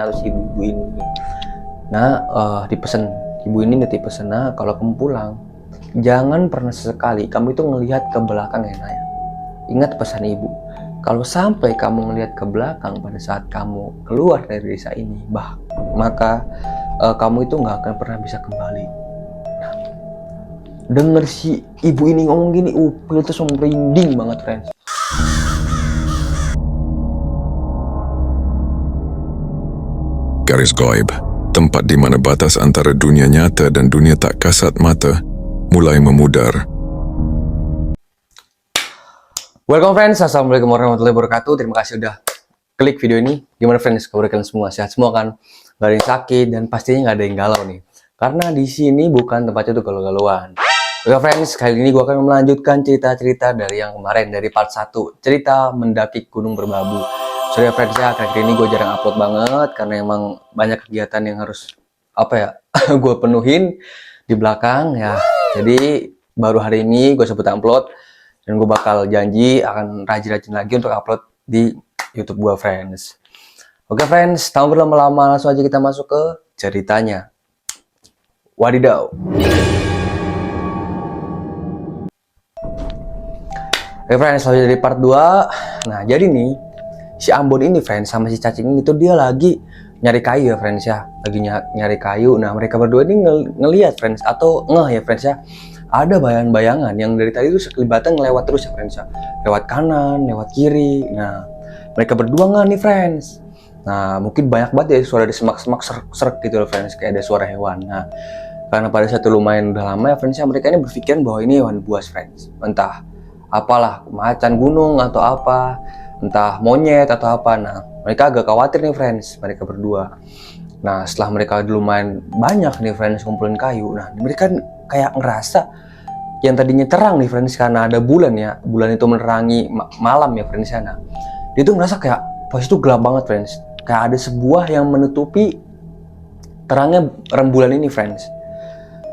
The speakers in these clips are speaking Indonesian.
atau si ibu ini. Nah, dipesan ibu ini nitip pesan, nah kalau kamu pulang jangan pernah sesekali kamu itu ngelihat ke belakang ya Naya. Ingat pesan ibu, kalau sampai kamu ngelihat ke belakang pada saat kamu keluar dari desa ini, maka kamu itu nggak akan pernah bisa kembali. Nah, denger si ibu ini ngomong gini, Upil tuh merinding banget friends. Garis Goib, tempat di mana batas antara dunia nyata dan dunia tak kasat mata mulai memudar. Welcome friends, assalamualaikum warahmatullahi wabarakatuh. Terima kasih udah klik video ini. Gimana friends, kabar kalian semua? Sehat semua kan? Gak ada yang sakit dan pastinya gak ada yang galau nih. Karena di sini bukan tempatnya tuh galau-galauan. Oke friends, kali ini gue akan melanjutkan cerita-cerita dari yang kemarin, dari part 1, cerita mendaki Gunung Berbabu. Sorry ya friends ya, akhir-akhir ini gue jarang upload banget karena emang banyak kegiatan yang harus gue penuhin di belakang ya. Jadi baru hari ini gue sebut upload dan gue bakal janji akan rajin-rajin lagi untuk upload di YouTube gue friends. Oke friends, tanpa berlama-lama langsung aja kita masuk ke ceritanya. Wadidaw. Oke friends, lanjut dari part 2. Nah jadi nih, si Ambon ini friends sama si cacing ini tuh dia lagi nyari kayu ya friends ya. Lagi nyari kayu. Nah mereka berdua ini ngelihat friends atau ya friends ya. Ada bayangan-bayangan yang dari tadi tuh sekelibatan ngelewat terus ya friends ya. Lewat kanan, lewat kiri. Nah mereka berdua nggak nih friends. Nah mungkin banyak banget ya suara di semak-semak serak gitu loh friends. Kayak ada suara hewan. Nah karena pada satu lumayan udah lama ya friends ya. Mereka ini berpikiran bahwa ini hewan buas friends. Entah apalah, macan gunung atau apa. Entah monyet atau apa. Nah mereka agak khawatir nih friends, mereka berdua. Nah setelah mereka lumayan banyak nih friends kumpulin kayu, nah mereka kayak ngerasa yang tadinya terang nih friends karena ada bulan ya, bulan itu menerangi malam ya friends ya. Nah dia tuh ngerasa kayak posisi itu gelap banget friends, kayak ada sebuah yang menutupi terangnya rembulan ini friends.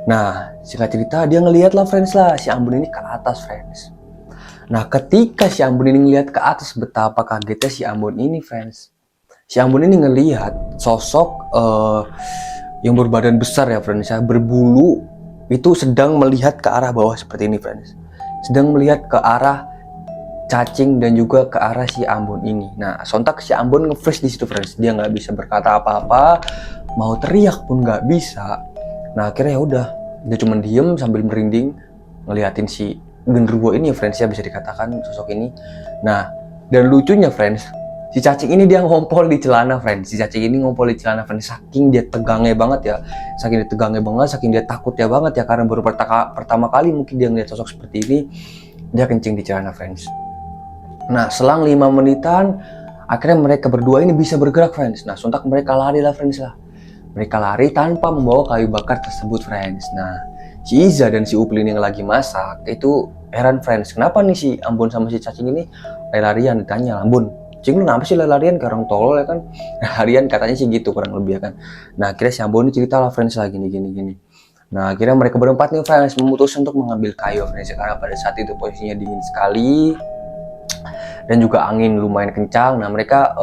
Nah singkat cerita dia ngelihat lah friends lah si Ambon ini ke atas friends. Nah ketika si Ambon ini ngelihat ke atas, betapa kagetnya si Ambon ini friends. Si Ambon ini ngelihat sosok yang berbadan besar ya friends ya, berbulu, itu sedang melihat ke arah bawah seperti ini friends. Sedang melihat ke arah cacing dan juga ke arah si Ambon ini. Nah sontak si Ambon nge-freeze di situ friends. Dia nggak bisa berkata apa-apa, mau teriak pun nggak bisa. Nah akhirnya ya udah, dia cuma diem sambil merinding ngeliatin si genderuwo ini ya friends ya, bisa dikatakan sosok ini. Nah dan lucunya friends, si cacing ini dia ngompol di celana friends. Si cacing ini ngompol di celana friends, saking dia tegangnya banget ya, saking dia takutnya banget ya, karena baru pertama kali mungkin dia ngeliat sosok seperti ini, dia kencing di celana friends. Nah selang 5 menitan akhirnya mereka berdua ini bisa bergerak friends. Nah sontak mereka lari lah friends lah. Mereka lari tanpa membawa kayu bakar tersebut friends. Nah si Iza dan si Uplin yang lagi masak itu heran friends, kenapa nih si Ambon sama si cacing ini lari-larian. Ditanya, Ambon, cing lu kenapa sih lari-larian, kayak orang tolol ya kan. Larian katanya sih gitu kurang lebih ya kan. Nah akhirnya si Ambon ini cerita lah friends lah gini. Nah akhirnya mereka berempat nih friends memutuskan untuk mengambil kayu friends, karena pada saat itu posisinya dingin sekali dan juga angin lumayan kencang. Nah mereka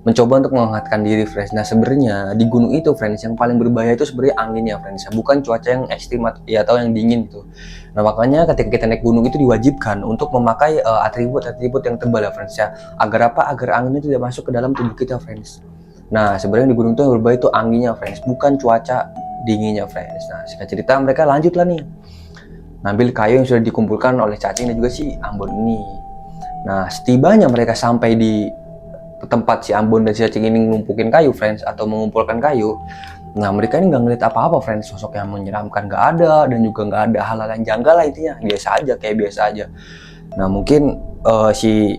mencoba untuk menghangatkan diri friends. Nah sebenarnya di gunung itu friends yang paling berbahaya itu sebenarnya anginnya friends, bukan cuaca yang ekstrim atau yang dingin gitu. Nah makanya ketika kita naik gunung itu diwajibkan untuk memakai atribut yang tebal ya friends ya. Agar apa? Agar angin itu tidak masuk ke dalam tubuh kita friends. Nah sebenarnya di gunung itu yang berbahaya itu anginnya friends, bukan cuaca dinginnya friends. Nah singkat cerita mereka lanjut lah nih ngambil kayu yang sudah dikumpulkan oleh cacing dan juga si Ambon ini. Nah setibanya mereka sampai di tempat si Ambon dan si cacing ini ngumpukin kayu friends atau mengumpulkan kayu. Nah mereka ini nggak ngeliat apa-apa friends, sosok yang menyeramkan nggak ada, dan juga nggak ada hal-hal yang janggal lah, intinya biasa aja, kayak biasa aja. Nah mungkin si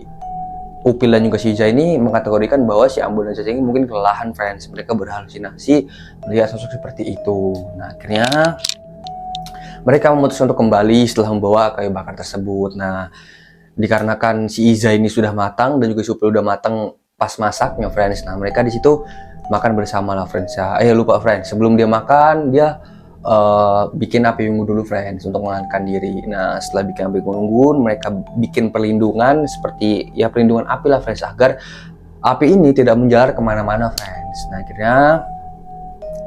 Upil dan juga si Iza ini mengkategorikan bahwa si Ambon dan cacing ini mungkin kelelahan friends, mereka berhalusinasi melihat sosok seperti itu. Nah akhirnya mereka memutuskan untuk kembali setelah membawa kayu bakar tersebut. Nah dikarenakan si Iza ini sudah matang dan juga si Upil udah matang pas masaknya friends. Nah mereka di situ makan bersama lah friends ya. Lupa friends, sebelum dia makan dia bikin api unggun dulu friends untuk menghangatkan diri. Nah setelah bikin api unggun mereka bikin perlindungan seperti ya perlindungan api lah friends, agar api ini tidak menjalar kemana-mana friends. Nah akhirnya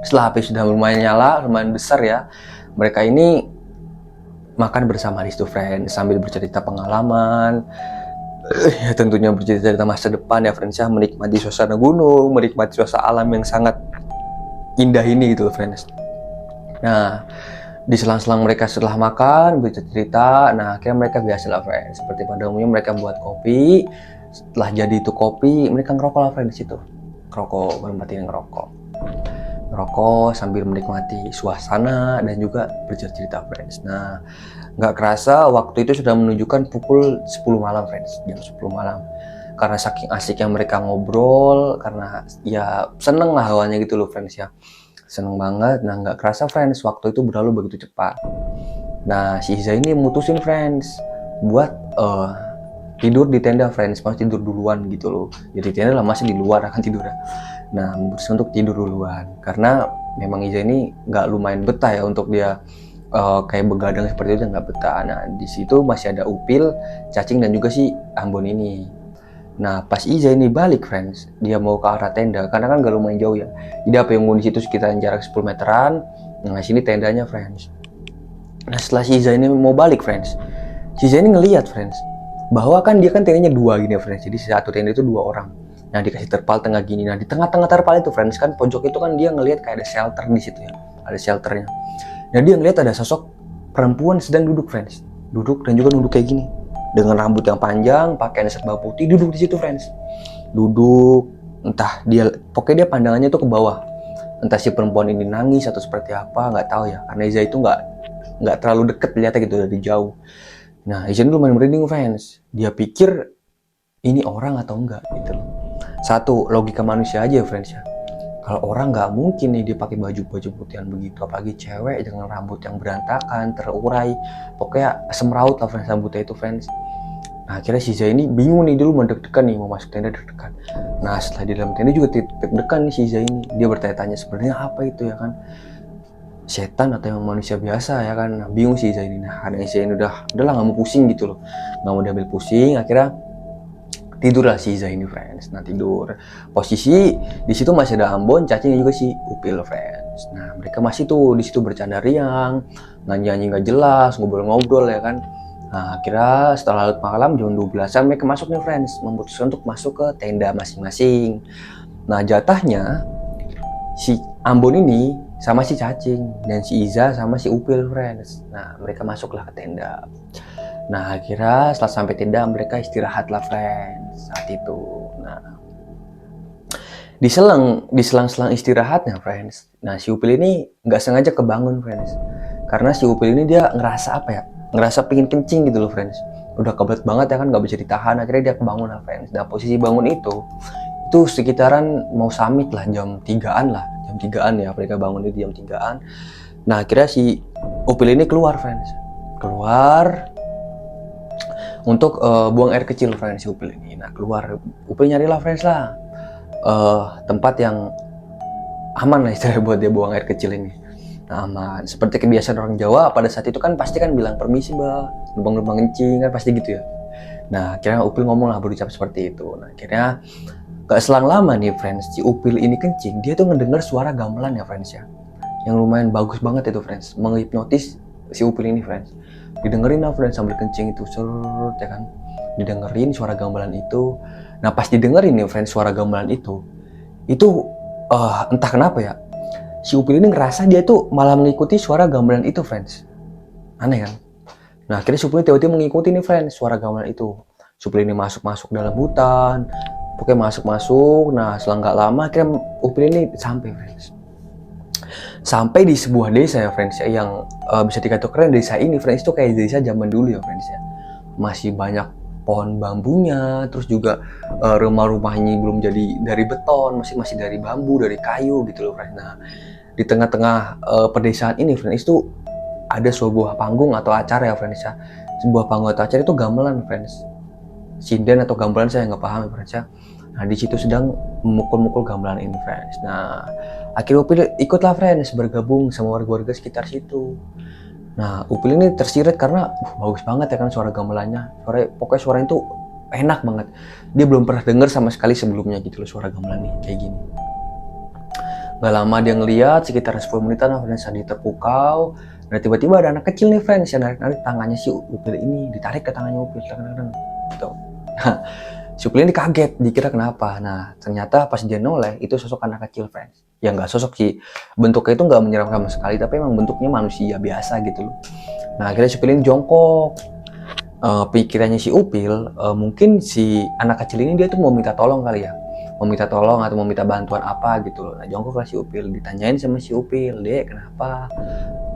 setelah api sudah lumayan nyala, lumayan besar ya, mereka ini makan bersama di situ friends, sambil bercerita pengalaman, ya tentunya bercerita tentang masa depan ya friends ya, menikmati suasana gunung, menikmati suasana alam yang sangat indah ini gitu friends. Nah di selang-selang mereka setelah makan bercerita, nah akhirnya mereka biasalah friends, seperti pada umumnya mereka buat kopi. Setelah jadi itu kopi, mereka ngerokok lah friends itu, ngerokok, berempat ini ngerokok sambil menikmati suasana dan juga bercerita friends. Nah nggak kerasa waktu itu sudah menunjukkan pukul 10 malam friends, jam 10 malam. Karena saking asiknya mereka ngobrol, karena ya seneng lah awalnya gitu loh friends ya, seneng banget. Nah nggak kerasa friends, waktu itu berlalu begitu cepat. Nah si Iza ini mutusin friends buat tidur di tenda friends, pas tidur duluan gitu loh. Jadi tenda lah, masih di luar akan tidur. Nah memutuskan untuk tidur duluan karena memang Iza ini nggak lumayan betah ya untuk dia kayak begadang seperti itu, nggak betah. Nah di situ masih ada Upil, Cacing dan juga si Ambon ini. Nah pas Iza ini balik friends, dia mau ke arah tenda karena kan gak lumayan jauh ya. Jadi apa yang mau di situ sekitar jarak 10 meteran. Nah sini tendanya friends. Nah setelah si Iza ini mau balik friends, si Iza ini ngelihat friends bahwa kan dia kan tendanya dua gini friends. Jadi satu tenda itu 2 orang. Nah dikasih terpal tengah gini. Nah di tengah-tengah terpal itu friends kan pojok itu kan dia ngelihat kayak ada shelter di situ ya, ada shelternya. Nah dia ngelihat ada sosok perempuan sedang duduk friends, duduk dan juga duduk kayak gini dengan rambut yang panjang, pakaian serba putih, duduk di situ friends. Duduk, entah dia, pokoknya dia pandangannya tuh ke bawah. Entah si perempuan ini nangis atau seperti apa, nggak tahu ya. Karena Iza itu nggak terlalu deket lihatnya gitu dari jauh. Nah Iza ini lumayan merinding friends. Dia pikir ini orang atau enggak gitu loh. Satu, logika manusia aja friends ya. Kalau orang nggak mungkin nih dia pakai baju putihan begitu, apalagi cewek dengan rambut yang berantakan, terurai, pokoknya semraut lah friends rambutnya itu friends. Nah akhirnya si Iza ini bingung nih, dulu mau deg-degan nih, mau masuk tenda deg-degan. Nah setelah di dalam tenda juga deg-degan nih si Iza ini, dia bertanya-tanya sebenarnya apa itu ya kan, setan atau yang manusia biasa ya kan. Nah, bingung si Iza ini. Nah karena Iza ini udahlah nggak mau pusing gitu loh, nggak mau diambil pusing, akhirnya tidurlah si Iza ini friends. Nah tidur, posisi di situ masih ada Ambon, Cacing dan juga si Upil friends. Nah mereka masih tuh di situ bercanda riang, nyanyi nggak jelas, ngobrol-ngobrol ya kan. Nah akhirnya setelah larut malam jam 12-an mereka masuk nih friends, memutuskan untuk masuk ke tenda masing-masing. Nah jatahnya si Ambon ini sama si Cacing dan si Iza sama si Upil friends. Nah mereka masuklah ke tenda. Nah akhirnya setelah sampai tenda mereka istirahat lah friends saat itu. Nah di selang-selang istirahatnya friends, nah si Upil ini nggak sengaja kebangun friends, karena si Upil ini dia ngerasa apa ya, ngerasa pingin kencing gitu loh friends. Udah kebelet banget ya kan, nggak bisa ditahan, akhirnya dia kebangun lah friends. Nah posisi bangun itu sekitaran mau summit lah, jam 3-an ya, mereka bangun itu jam 3-an. Nah akhirnya si Upil ini keluar friends, keluar untuk buang air kecil friends si Upil ini. Nah keluar, Upil nyarilah friends lah tempat yang aman lah istilahnya buat dia buang air kecil ini. Nah aman, seperti kebiasaan orang Jawa pada saat itu kan pasti kan bilang permisi mbak, numpang kencing kan pasti gitu ya. Nah akhirnya Upil ngomong lah, berucap seperti itu. Nah akhirnya gak selang lama nih friends, si Upil ini kencing, dia tuh ngedenger suara gamelan ya friends ya, yang lumayan bagus banget itu friends, menghipnotis si Upil ini friends. Didengerin lah friends sambil kencing itu, serut ya kan, didengerin suara gamelan itu. Nah pas didengerin nih friends suara gamelan itu entah kenapa ya, si Upil ini ngerasa dia tuh malah mengikuti suara gamelan itu friends. Aneh kan. Nah akhirnya si Upil tiba-tiba mengikuti nih friends suara gamelan itu. Si Upil ini masuk dalam hutan, pokoknya masuk. Nah selang gak lama akhirnya Upil ini sampai friends, sampai di sebuah desa ya friends ya, yang bisa dikatakan desa ini friends itu kayak desa zaman dulu ya friends ya, masih banyak pohon bambunya, terus juga rumah-rumahnya belum jadi dari beton, masih dari bambu, dari kayu gitu loh friends. Nah di tengah-tengah pedesaan ini friends itu ada sebuah panggung atau acara ya friends ya, sebuah panggung atau acara itu gamelan friends, sinden atau gamelan saya nggak paham ya friends ya. Nah di situ sedang memukul-mukul gamelan ini friends. Nah akhirnya Upil ikutlah friends, bergabung sama warga-warga sekitar situ. Nah Upil ini tersirat karena bagus banget ya kan suara gamelannya, pokoknya suara itu enak banget. Dia belum pernah denger sama sekali sebelumnya gitu loh suara gamelan nih kayak gini. Gak lama dia ngeliat sekitar 10 menitan lah friends, dia terpukau. Nah tiba-tiba ada anak kecil nih friends yang narik-narik tangannya si Upil ini, ditarik ke tangannya Upil gitu. Si Upil ini kaget, dikira kenapa. Nah ternyata pas dia noleh itu sosok anak kecil friends. Ya nggak sosok sih, bentuknya itu nggak menyeramkan sama sekali, tapi emang bentuknya manusia biasa gitu loh. Nah akhirnya si Upil ini jongkok. Pikirannya si Upil, mungkin si anak kecil ini dia tuh mau minta tolong kali ya, mau minta tolong atau mau minta bantuan apa gitu loh. Nah jongkok lah si Upil, ditanyain sama si Upil, Dek kenapa,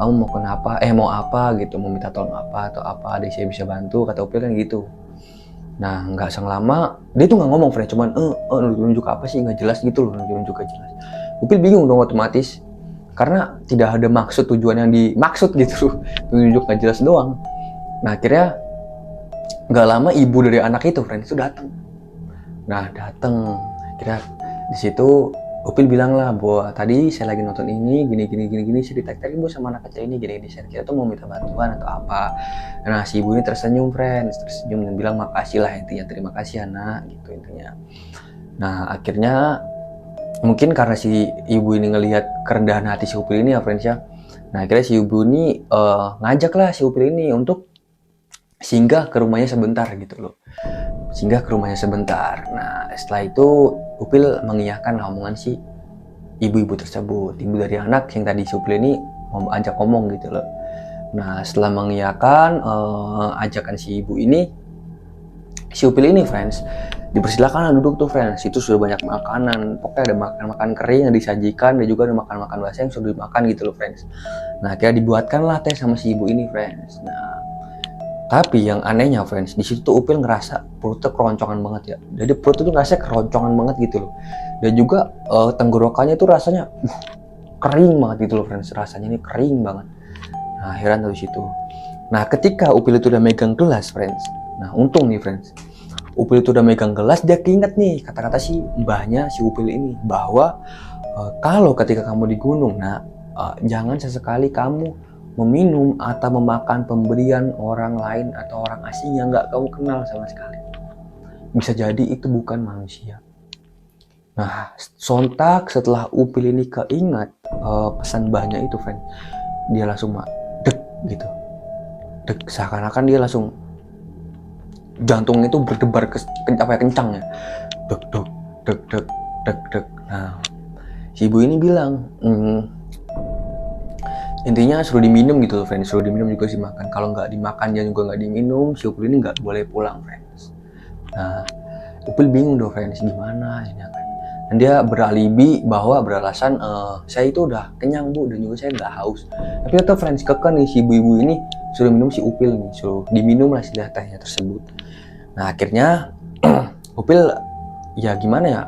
kamu mau kenapa, mau apa gitu, mau minta tolong apa atau apa, Dek saya bisa bantu, kata Upil kan gitu. Nah nggak sang lama dia tuh nggak ngomong friend, cuman nunjuk apa sih, nggak jelas gitu loh, nunjuk gak jelas. Upil bingung dong otomatis, karena tidak ada maksud tujuan yang dimaksud gitu loh, nunjuk gak jelas doang. Nah akhirnya nggak lama ibu dari anak itu friend itu datang. Nah datang, kira di situ Upil bilang lah bahwa tadi saya lagi nonton ini gini saya ditektari bu sama anak kecil ini gini saya kira tuh mau minta bantuan atau apa. Nah si ibu ini tersenyum friends, tersenyum dan bilang makasih lah, intinya terima kasih anak gitu intinya. Nah akhirnya mungkin karena si ibu ini ngelihat kerendahan hati si Upil ini ya friends ya. Nah akhirnya si ibu ini ngajak lah si Upil ini untuk singgah ke rumahnya sebentar gitu loh, singgah ke rumahnya sebentar. Nah setelah itu Upil mengiyakan omongan si ibu-ibu tersebut, ibu dari anak yang tadi si Upil ini mau ajak ngomong gitu loh. Nah setelah mengiyakan ajakan si ibu ini, si Upil ini friends dipersilakan duduk tuh friends. Itu sudah banyak makanan, pokoknya ada makan-makan kering yang disajikan dan juga ada makan-makan basah yang sudah dimakan gitu loh friends. Nah akhirnya dibuatkan lah teh sama si ibu ini friends. Nah tapi yang anehnya friends, di situ tuh Upil ngerasa perutnya keroncongan banget ya. Jadi perut itu ngerasa keroncongan banget gitu loh. Dan juga tenggorokannya tuh rasanya kering banget gitu loh friends. Rasanya ini kering banget. Nah heran dari situ. Nah ketika Upil itu udah megang gelas friends. Nah untung nih friends, Upil itu udah megang gelas, dia keinget nih kata-kata si mbahnya si Upil ini. Bahwa kalau ketika kamu di gunung, jangan sesekali kamu meminum atau memakan pemberian orang lain atau orang asing yang nggak kamu kenal sama sekali. Bisa jadi itu bukan manusia. Nah, sontak setelah Upil ini keingat pesan mbahnya itu, friend, dia langsung dek gitu, dek, seakan-akan dia langsung jantungnya itu berdebar kencang ya, dek dek dek dek dek dek. Nah, si ibu ini bilang, intinya suruh diminum gitu loh friends, suruh diminum juga sih makan. Kalau nggak dimakan dan juga nggak diminum, si Upil ini nggak boleh pulang friends. Nah Upil bingung dong friends, gimana ini kan. Dan dia beralibi bahwa beralasan saya itu udah kenyang bu dan juga saya nggak haus. Tapi tetap friends kekeh nih si ibu-ibu ini suruh minum si Upil nih, suruh diminum lah si tehnya tersebut. Nah akhirnya Upil ya gimana ya,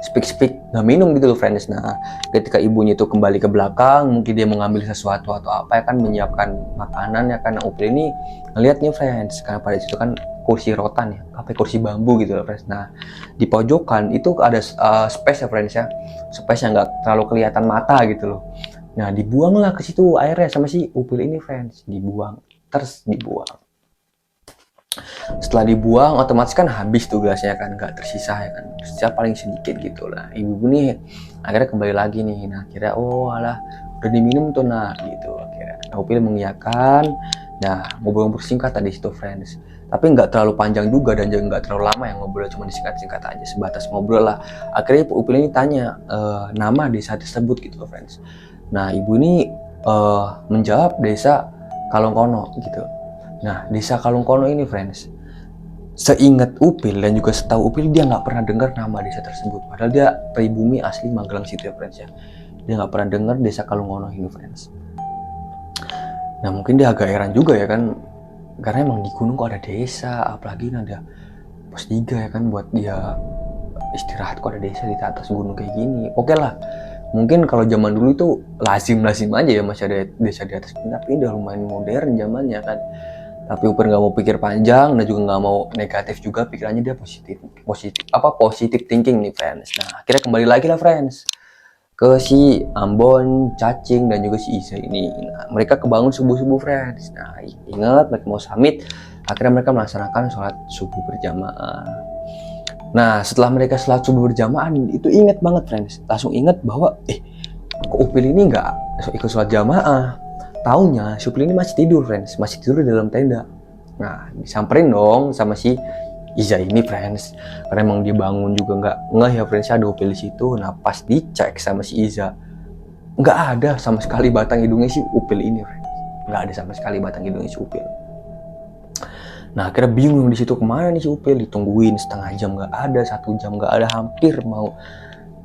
speak nggak minum gitu loh friends. Nah ketika ibunya itu kembali ke belakang, mungkin dia mau ngambil sesuatu atau apa ya kan, menyiapkan makanan ya kan. Upil ini ngeliat nih friends, karena pada situ kan kursi rotan ya, apa kursi bambu gitu loh friends. Nah di pojokan itu ada space ya friends ya, space yang nggak terlalu kelihatan mata gitu loh. Nah dibuanglah ke situ airnya sama si Upil ini friends, dibuang. Setelah dibuang otomatis kan habis tuh gelasnya kan, nggak tersisa ya kan, tersisa paling sedikit gitu lah. Ibu nih akhirnya kembali lagi nih. Nah akhirnya alah udah diminum tuh gitu akhirnya. Nah Upil mengiyakan. Nah ngobrol bersingkat tadi situ friends, tapi nggak terlalu panjang juga dan juga nggak terlalu lama yang ngobrol, cuma disingkat-singkat aja, sebatas ngobrol lah. Akhirnya Upil ini tanya nama desa tersebut gitu loh friends. Nah ibu ini menjawab desa Kalongkono gitu. Nah desa Kalongkono ini friends, seingat Upil dan juga setahu Upil, dia nggak pernah dengar nama desa tersebut. Padahal dia pribumi asli Magelang situ ya friends ya. Dia nggak pernah dengar desa Kalongkono ini friends. Nah mungkin dia agak heran juga ya kan, karena emang di gunung kok ada desa, apalagi ada pos 3 ya kan, buat dia istirahat kok ada desa di atas gunung kayak gini. Oke lah, mungkin kalau zaman dulu itu lazim aja ya masih ada desa di atas gunung, tapi udah lumayan modern zamannya kan. Tapi Upil nggak mau pikir panjang dan juga nggak mau negatif juga, pikirannya dia positif thinking nih friends. Nah akhirnya kembali lagi lah friends ke si Ambon, Cacing dan juga si Isa ini. Nah mereka kebangun subuh friends. Nah ingat mereka mau summit Akhirnya mereka melaksanakan sholat subuh berjamaah. Nah, setelah mereka sholat subuh berjamaah, itu inget banget friends, langsung inget bahwa kok Upil ini nggak ikut sholat jamaah. Taunya si Upil ini masih tidur friends, masih tidur di dalam tenda. Nah, disamperin dong sama si Iza ini friends, karena emang dia bangun juga nggak ngeh ya friends, ada Upil di situ. Nah, pas dicek sama si Iza, nggak ada sama sekali batang hidungnya si Upil ini friends, nggak ada sama sekali batang hidungnya si Upil. Nah, akhirnya bingung di situ, kemana nih si Upil, ditungguin setengah jam nggak ada, 1 jam nggak ada, hampir mau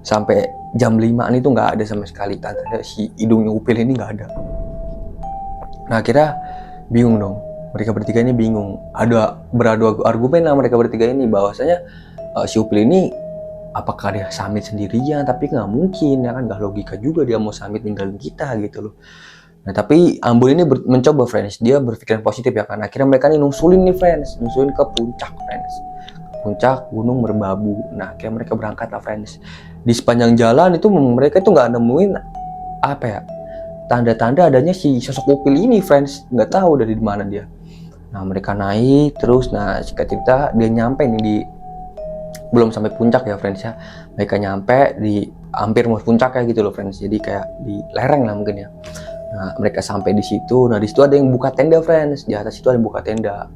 sampai jam 5-an itu nggak ada sama sekali, tanda si hidungnya Upil ini nggak ada. Nah, akhirnya bingung dong. Mereka bertiga ini bingung. Beradu argumen lah mereka bertiga ini bahwasanya si Upil ini apakah dia samit sendirian, tapi nggak mungkin ya kan, nggak logika juga dia mau samit ninggalin kita gitu loh. Nah, tapi Ambon ini mencoba friends, dia berpikiran positif ya kan. Akhirnya mereka nih nusulin ke puncak friends, puncak Gunung Merbabu. Nah, akhirnya mereka berangkat lah friends. Di sepanjang jalan itu mereka itu nggak nemuin apa ya, tanda-tanda adanya si sosok Upil ini friends, nggak tahu dari mana dia. Nah, mereka naik terus. Nah, singkat cerita dia nyampe nih di, belum sampai puncak ya friends ya, mereka nyampe di hampir mau puncak ya gitu loh friends, jadi kayak di lereng lah mungkin ya. Nah, mereka sampai di situ. Nah, di situ ada yang buka tenda friends, di atas itu ada yang buka tenda,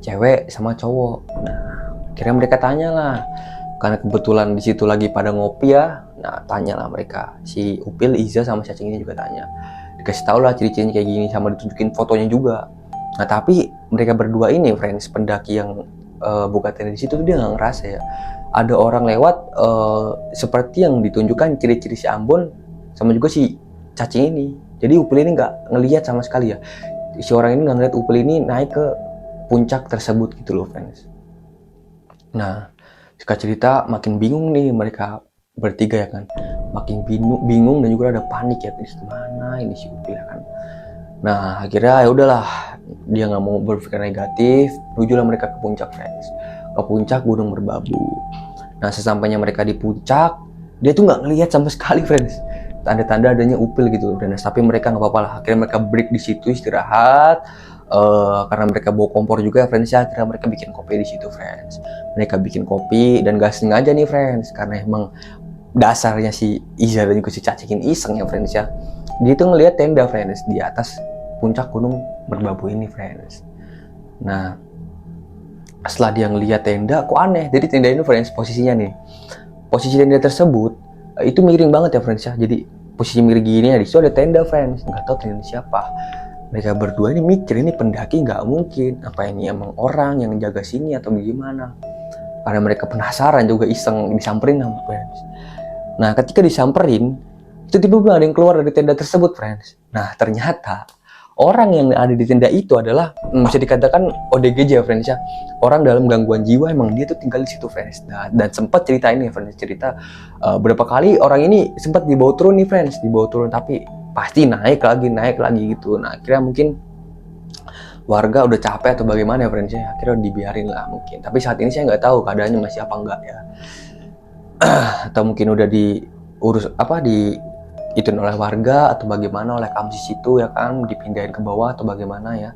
cewek sama cowok. Nah, akhirnya mereka tanya lah, karena kebetulan di situ lagi pada ngopi ya. Nah, tanya lah mereka, si Upil, Iza sama Cacing ini juga tanya, dikasih tau lah ciri-cirinya kayak gini, sama ditunjukin fotonya juga. Nah, tapi mereka berdua ini friends, pendaki yang buka tenda di situ tuh dia nggak ngerasa ya ada orang lewat seperti yang ditunjukkan ciri-ciri si Ambon sama juga si Cacing ini. Jadi Upil ini nggak ngelihat sama sekali ya, si orang ini nggak ngelihat Upil ini naik ke puncak tersebut gitu loh friends. Nah, singkat cerita makin bingung nih mereka bertiga ya kan, makin bingung dan juga ada panik ya, kemana ini si Upil ya kan. Nah, akhirnya ya udahlah, dia nggak mau berpikir negatif, menujulah mereka ke puncak friends, ke puncak Gunung Merbabu. Nah, sesampainya mereka di puncak, dia tuh nggak ngelihat sama sekali friends tanda-tanda adanya Upil gitu. Dan tapi mereka nggak apa-apa lah, akhirnya mereka break di situ istirahat. Karena mereka bawa kompor juga friends ya, akhirnya mereka bikin kopi di situ friends. Mereka bikin kopi dan gak sengaja nih friends, karena emang dasarnya si Iza dan juga si Cacikin iseng ya friends ya, dia tuh ngelihat tenda friends di atas puncak Gunung Merbabu ini friends. Nah, setelah dia ngelihat tenda, kok aneh. Jadi tenda ini friends, posisinya nih, posisi tenda tersebut itu miring banget ya friends ya. Jadi posisi miring gini ya, di situ ada tenda friends, nggak tahu tenda siapa. Mereka berdua ini mikir, ini pendaki nggak mungkin, apa ini emang orang yang jaga sini atau gimana. Karena mereka penasaran juga, iseng disamperin sama friends. Nah, ketika disamperin, itu tiba-tiba ada yang keluar dari tenda tersebut friends. Nah, ternyata orang yang ada di tenda itu adalah bisa dikatakan ODGJ ya friends ya, orang dalam gangguan jiwa. Emang dia tuh tinggal di situ friends. Nah, dan sempat cerita ini ya friends, cerita berapa kali orang ini sempat dibawa turun nih friends, dibawa turun, tapi pasti naik lagi gitu. Nah, akhirnya mungkin warga udah capek atau bagaimana ya friends ya, akhirnya dibiarin lah mungkin. Tapi saat ini saya nggak tahu keadaannya masih apa enggak ya. Atau mungkin udah diurus ituin oleh warga atau bagaimana, oleh Kamsis itu ya kan, dipindahin ke bawah atau bagaimana ya.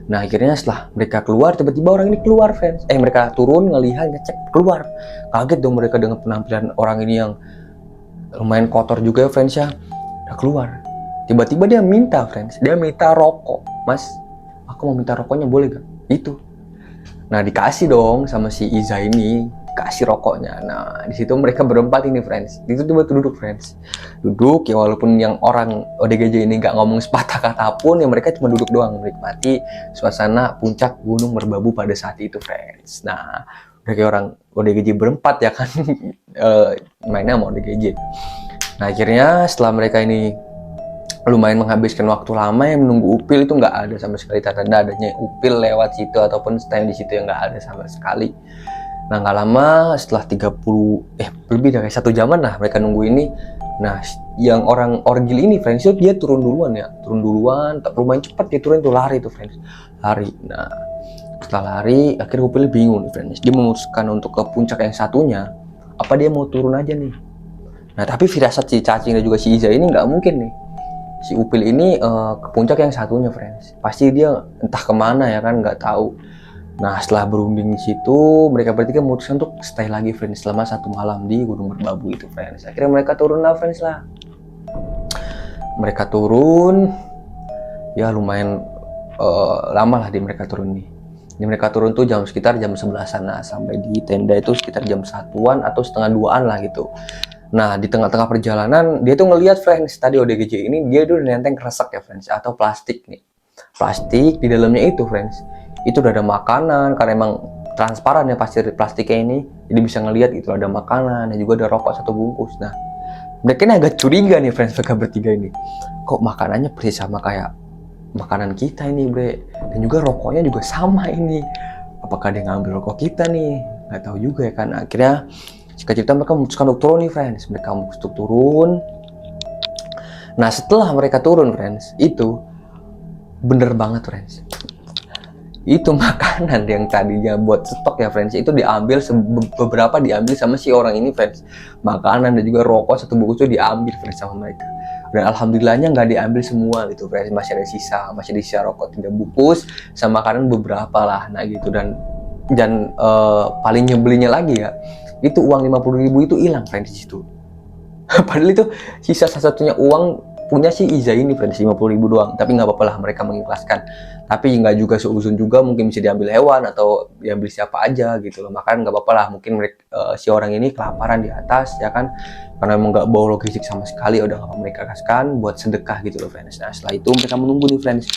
Nah, akhirnya setelah mereka keluar, tiba-tiba orang ini keluar friends. Mereka turun, ngelihat, ngecek, keluar. Kaget dong mereka dengan penampilan orang ini yang lumayan kotor juga ya friends ya. Udah keluar, tiba-tiba dia minta friends, dia minta rokok. Mas, aku mau minta rokoknya, boleh gak? Itu. Nah, dikasih dong sama si Iza ini, kasih rokoknya. Nah, di situ mereka berempat ini friends, itu tiba duduk friends, duduk ya, walaupun yang orang ODGJ ini nggak ngomong sepatah kata pun ya, mereka cuma duduk doang menikmati suasana puncak Gunung Merbabu pada saat itu friends. Nah, udah kayak orang ODGJ berempat ya kan, mainnya sama ODGJ. Nah, akhirnya setelah mereka ini lumayan menghabiskan waktu lama yang menunggu Upil, itu nggak ada sama sekali tanda adanya Upil lewat situ ataupun stand di situ, yang nggak ada sama sekali. Nah, nggak lama setelah lebih dari 1 jaman lah mereka nunggu ini. Nah, yang orang orgil ini friends, dia turun duluan, tak lumayan cepat dia turun tuh, lari tuh friends, lari. Nah, setelah lari akhirnya Upil bingung nih friends, dia memutuskan untuk ke puncak yang satunya, apa dia mau turun aja nih. Nah, tapi firasat si Cacing dan juga si Iza ini nggak mungkin nih si Upil ini ke puncak yang satunya friends, pasti dia entah kemana ya kan, nggak tahu. Nah, setelah berunding di situ, mereka bertiga memutuskan untuk stay lagi, friends, selama 1 malam di Gunung Merbabu itu, friends. Akhirnya mereka turun lah, friends lah. Mereka turun, ya lumayan lama lah di mereka turun nih. Di mereka turun tuh sekitar jam 11-an. Nah, sampai di tenda itu sekitar jam 1-an atau setengah 2-an lah gitu. Nah, di tengah-tengah perjalanan, dia tuh ngelihat, friends, tadi ODGJ ini dia tuh nenteng kresek ya, friends, atau plastik nih. Plastik di dalamnya itu, friends, itu udah ada makanan, karena emang transparan ya pasti plastiknya ini, jadi bisa ngelihat gitu ada makanan dan juga ada rokok 1 bungkus. Nah, mereka ini agak curiga nih, friends, mereka bertiga ini, kok makanannya persis sama kayak makanan kita ini, bre, dan juga rokoknya juga sama ini, apakah dia ngambil rokok kita nih, nggak tahu juga ya kan. Akhirnya singkat cerita mereka memutuskan untuk turun nih, friends, mereka memutuskan untuk turun. Nah, setelah mereka turun, friends, itu bener banget, friends, itu makanan yang tadinya buat stok ya, friends, itu diambil, beberapa diambil sama si orang ini, friends. Makanan dan juga rokok 1 bungkus itu diambil, friends, sama mereka. Dan alhamdulillahnya nggak diambil semua gitu, friends, masih ada sisa rokok 3 bungkus sama makanan beberapa lah, nah gitu. Dan paling nyebelinnya lagi ya, itu uang 50.000 itu hilang, friends, di situ. Padahal itu sisa satu-satunya uang punya si Iza ini, friends, 50.000 doang. Tapi nggak apa-apa lah, mereka mengikhlaskan. Tapi nggak juga seuzon juga, mungkin bisa diambil hewan atau diambil siapa aja gitu loh. Makanya nggak apa-apa lah, mungkin si orang ini kelaparan di atas ya kan, karena emang nggak bawa logistik sama sekali, udah nggak mereka kasihkan buat sedekah gitu loh, friends. Nah, setelah itu mereka menunggu nih, friends.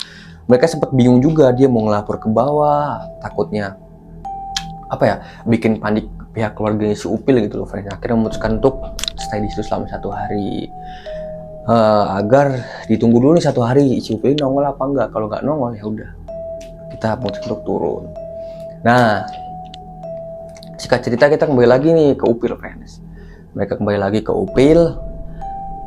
Mereka sempat bingung juga, dia mau ngelapor ke bawah, takutnya apa ya, bikin panik pihak keluarganya si Upil gitu loh, friends. Akhirnya memutuskan untuk stay di situ selama 1 hari. Agar ditunggu dulu nih 1 hari si Upil nongol apa enggak. Kalau nggak nongol ya udah kita memutuskan untuk turun. Nah, singkat cerita kita kembali lagi nih ke Upil, friends. Mereka kembali lagi ke Upil.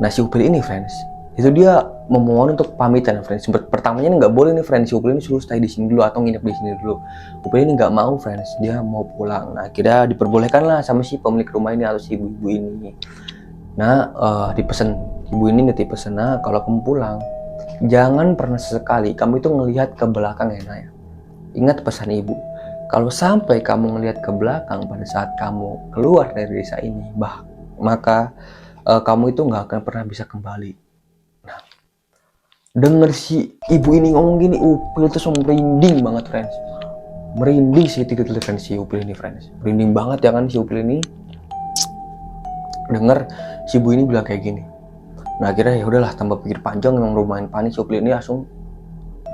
Nah, si Upil ini, friends, itu dia memohon untuk pamitan, friends. Pertamanya ini nggak boleh nih, friends, si Upil ini suruh stay di sini dulu atau nginep di sini dulu. Upil ini nggak mau, friends, dia mau pulang. Nah, akhirnya diperbolehkan lah sama si pemilik rumah ini atau si ibu-ibu ini. Nah, ibu ini nitip pesan, nah kalau kamu pulang, jangan pernah sesekali kamu itu ngelihat ke belakang ya, Naya. Ingat pesan ibu, kalau sampai kamu ngelihat ke belakang pada saat kamu keluar dari desa ini, maka kamu itu nggak akan pernah bisa kembali. Nah, denger si ibu ini ngomong gini, Upil tuh merinding banget, friends. Merinding sih tidur, friends, si Upil ini, friends. Merinding banget ya kan si Upil ini. Denger si ibu ini bilang kayak gini. Nah, akhirnya ya udahlah, tanpa pikir panjang, memang lumayan panik, si Upil ini langsung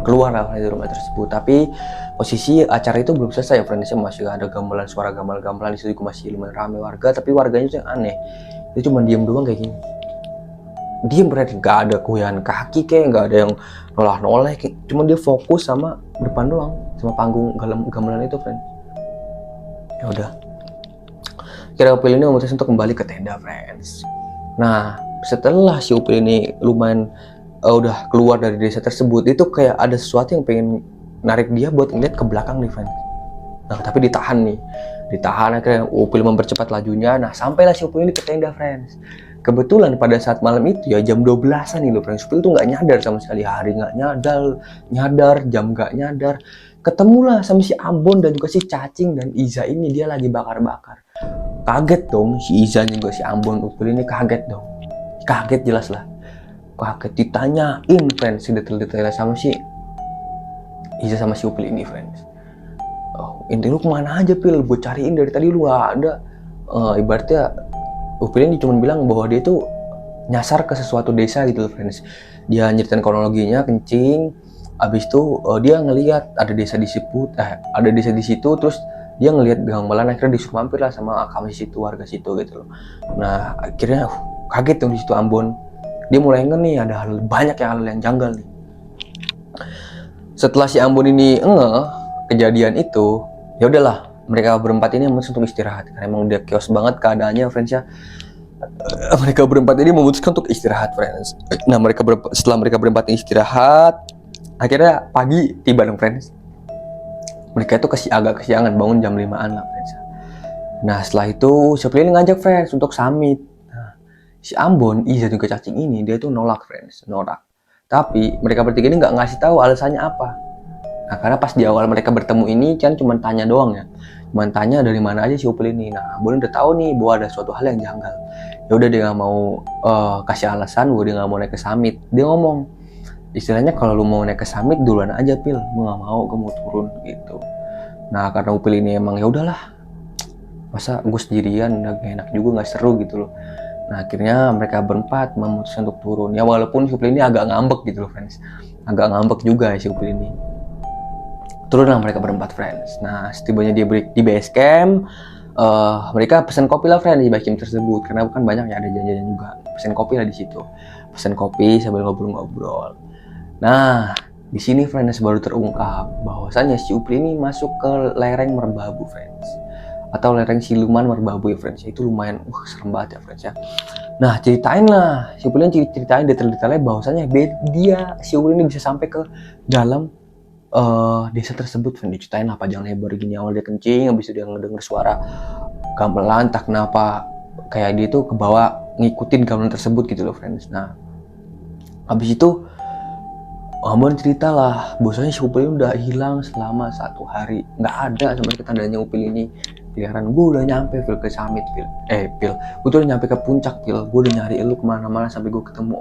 keluar lah dari rumah tersebut. Tapi posisi acara itu belum selesai ya, friends, masih ada gamelan, suara gamelan di situ juga masih lumayan ramai warga. Tapi warganya itu yang aneh, dia cuma diem doang kayak gini, diem, berarti nggak ada goyang kaki, kayak nggak ada yang noleh kayak, cuma dia fokus sama depan doang, sama panggung gamelan itu, friends. Ya udah, kira Upil ini memutuskan untuk kembali ke tenda, friends. Nah, setelah si Upil ini lumayan udah keluar dari desa tersebut, itu kayak ada sesuatu yang pengen narik dia buat ngeliat ke belakang nih, friends. Nah, tapi ditahan, akhirnya Upil mempercepat lajunya. Nah, sampailah si Upil ini ke tenda, friends. Kebetulan pada saat malam itu ya jam 12-an nih loh, friends. Upil tuh nggak nyadar sama sekali, hari nggak nyadar, jam nggak nyadar. Ketemulah sama si Ambon dan juga si Cacing dan Iza ini, dia lagi bakar-bakar. Kaget dong si Iza juga, si Ambon, Upil ini kaget dong. Kaget jelas lah. Kaget ditanyain, friends, si detail-detailnya sama si Iza sama si Upil ini, friends. Oh, ini lu kemana aja, Pil? Gue cariin dari tadi lu gak ada. Ibaratnya Upil ini cuma bilang bahwa dia tuh nyasar ke sesuatu desa gitu loh, friends. Dia nyeritain kronologinya kencing. Abis itu dia ngelihat ada desa di situ, terus dia ngelihat gamelan, akhirnya disuruh mampir lah sama kami situ, warga situ gitu loh. Nah, akhirnya kaget dong di situ Ambon. Dia mulai nih ada banyak hal yang janggal nih. Setelah si Ambon ini kejadian itu, ya udahlah, mereka berempat ini memutuskan untuk istirahat karena emang udah chaos banget keadaannya, friends ya. Mereka berempat ini memutuskan untuk istirahat, friends. Nah, setelah mereka berempat ini istirahat, akhirnya pagi tiba dong, friends. Mereka itu agak kesiangan, bangun jam 5-an lah, friends. Nah, setelah itu si Upil ini ngajak, friends, untuk summit. Nah, si Ambon, Iza juga Cacing ini, dia tuh nolak, friends, nolak. Tapi mereka bertiga ini nggak ngasih tahu alasannya apa. Nah, karena pas di awal mereka bertemu ini kan cuma tanya doang ya. Cuma tanya dari mana aja si Upil ini. Nah, Ambon udah tahu nih bahwa ada suatu hal yang janggal. Ya udah dia nggak mau kasih alasan bahwa dia nggak mau naik ke summit. Dia ngomong, istilahnya kalau lu mau naik ke summit duluan aja Pil, gue nggak mau, gue mau turun gitu. Nah, karena Upil ini emang ya udahlah, masa gue sendirian gak enak juga, nggak seru gitu loh. Nah, akhirnya mereka berempat memutuskan untuk turun. Ya walaupun si Upil ini agak ngambek gitu loh friends, agak ngambek juga si Upil ini. Turunlah mereka berempat friends. Nah, setibanya di base camp, mereka pesan kopi lah friends di base camp tersebut, karena bukan banyak ya, ada janjian juga. Pesan kopi lah di situ, pesan kopi sambil ngobrol-ngobrol. Nah, di sini friends baru terungkap bahwasannya si Upil ini masuk ke lereng merbabu friends, atau lereng siluman merbabu ya friends. Itu lumayan serem banget ya friends ya. Nah, ceritain lah si Upil ini, ceritain detail-detailnya bahwasannya dia si Upil ini bisa sampai ke dalam desa tersebut. Diceritain lah panjang lebar gini. Awal dia kencing, habis itu dia ngedenger suara gamelan, tak kenapa kayak dia tuh kebawa ngikutin gamelan tersebut gitu loh friends. Nah, habis itu Ambon cerita lah bahwasanya si Upil ini udah hilang selama 1 hari, nggak ada sama tandanya Upil ini. Pikiran gue udah nyampe Pil ke summit Pil, gue tuh udah nyampe ke puncak Pil, gue udah nyari lu kemana-mana sampai gue ketemu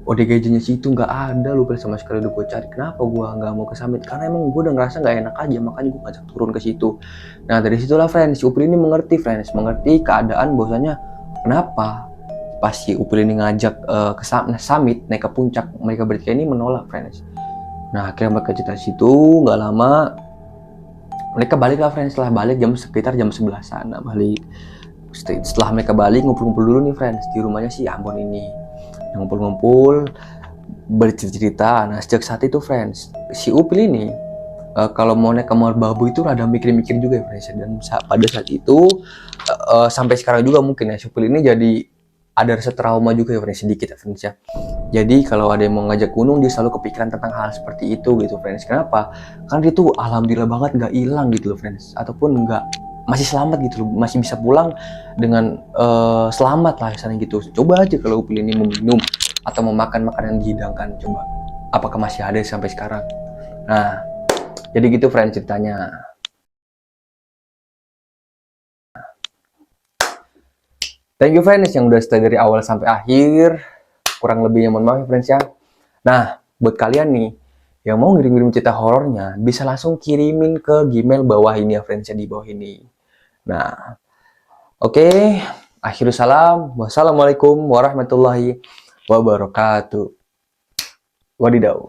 ODGJ-nya situ nggak ada lu Pil, sama sekali udah gue cari. Kenapa gue nggak mau ke summit? Karena emang gue udah ngerasa nggak enak aja, makanya gue ngajak turun ke situ. Nah, dari situlah friends, si Upil ini mengerti keadaan bahwasanya kenapa pas si Upil ini ngajak ke summit, naik ke puncak, mereka bertiga ini menolak friends. Nah, akhirnya mereka cerita situ, nggak lama mereka balik lah friends. Setelah balik sekitar jam 11-an balik. Setelah mereka balik, ngumpul-ngumpul dulu nih friends di rumahnya si Ambon ini. Ngumpul-ngumpul, bercerita. Nah, sejak saat itu friends, si Upil ini kalau mau naik ke merbabu itu rada mikir-mikir juga ya friends. Dan pada saat itu sampai sekarang juga mungkin ya, si Upil ini jadi ada rasa trauma juga ya friends, sedikit ya friends ya. Jadi kalau ada yang mau ngajak gunung, dia selalu kepikiran tentang hal seperti itu gitu friends. Kenapa? Karena dia tuh alhamdulillah banget nggak hilang gitu loh friends, ataupun masih selamat gitu loh, masih bisa pulang dengan selamat lah misalnya gitu. Coba aja kalau Upil ini meminum atau memakan makanan yang dihidangkan, coba apakah masih ada sampai sekarang. Nah, jadi gitu friends ceritanya. Thank you friends yang udah stay dari awal sampai akhir. Kurang lebihnya mohon maaf ya friends ya. Nah, buat kalian nih yang mau ngirim-ngirim cerita horornya, bisa langsung kirimin ke Gmail bawah ini ya friends ya, di bawah ini. Nah, oke. Akhirul salam. Wassalamualaikum warahmatullahi wabarakatuh. Wadidaw.